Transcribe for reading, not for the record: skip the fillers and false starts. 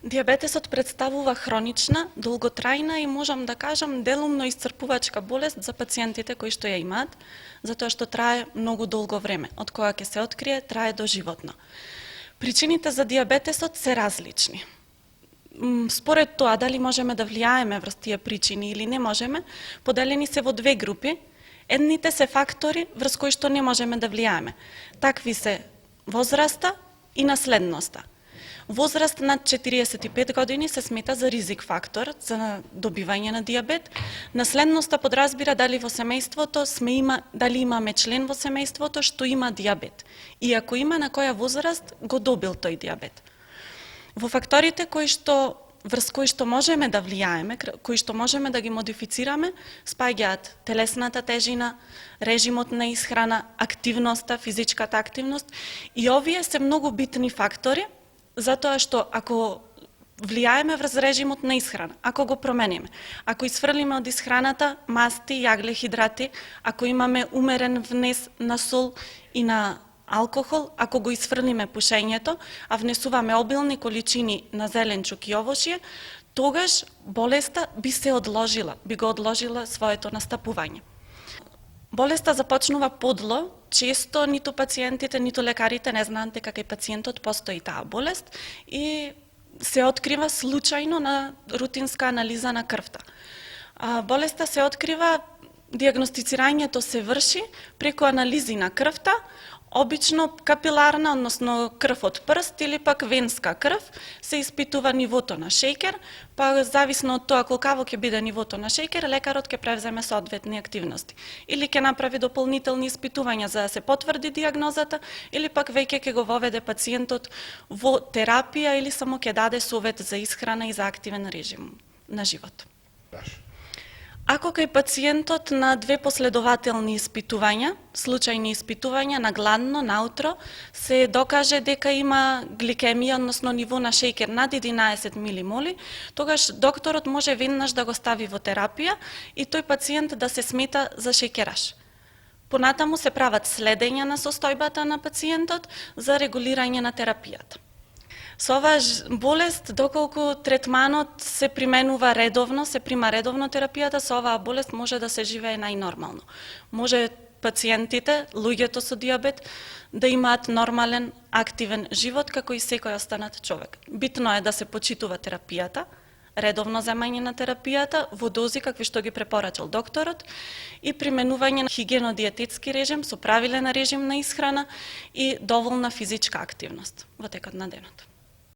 Диабетесот представува хронична, долготрајна и можам да кажам делумно исцрпувачка болест за пациентите кои што ја имаат, затоа што трае многу долго време. Од кога ќе се открие, трае доживотно. Причините за диабетесот се различни. Според тоа дали можеме да влијаеме врз тие причини или не можеме, поделени се во две групи. Едните се фактори врз кои што не можеме да влијаеме. Такви се возраста и наследноста. Возраст над 45 години се смета за ризик фактор за добивање на диабет. Наследноста подразбира дали во семејството дали имаме член во семејството што има диабет. И ако има, на која возраст го добил тој диабет. Во факторите врз кои што можеме да влијаеме, кои што можеме да ги модифицираме, спаѓаат телесната тежина, режимот на исхрана, активноста, физичката активност, и овие се многу битни фактори, затоа што ако влијаеме врз режимот на исхрана, ако го промениме, ако исфрлиме од исхраната масти, јагле, хидрати, ако имаме умерен внес на сол и на алкохол, ако го исфрлиме пушењето, а внесуваме обилни количини на зеленчук и овошје, тогаш болеста би го одложила своето настапување. Болеста започнува подло, често ниту пациентите, ниту лекарите не знаат дека кај пациентот постои таа болест и се открива случајно на рутинска анализа на крвта. Болеста се открива, диагностицирањето се врши преку анализи на крвта, обично капиларна, односно крв од прст или пак венска крв, се испитува нивото на шеќер, па зависно од тоа колкаво ќе биде нивото на шеќер, лекарот ќе превземе соодветни активности. Или ќе направи дополнителни испитувања за да се потврди диагнозата, или пак веќе ќе го воведе пациентот во терапија или само ќе даде совет за исхрана и за активен режим на живот. Ако кај пациентот на две последователни испитувања, случајни испитувања на гладно, наутро, се докаже дека има гликемија, односно ниво на шеќер над 11 милимоли, тогаш докторот може веднаш да го стави во терапија и тој пациент да се смета за шеќераш. Понатаму се прават следења на состојбата на пациентот за регулирање на терапијата. Со оваа болест, доколку третманот се применува редовно, се прима редовно терапијата, со оваа болест може да се живее најнормално. Може пациентите, луѓето со диабет, да имаат нормален, активен живот, како и секој останат човек. Битно е да се почитува терапијата, редовно земање на терапијата, во дози какви што ги препорачал докторот и применување на хигиено-диететски режим со правилен режим на исхрана и доволна физичка активност во текот на денот.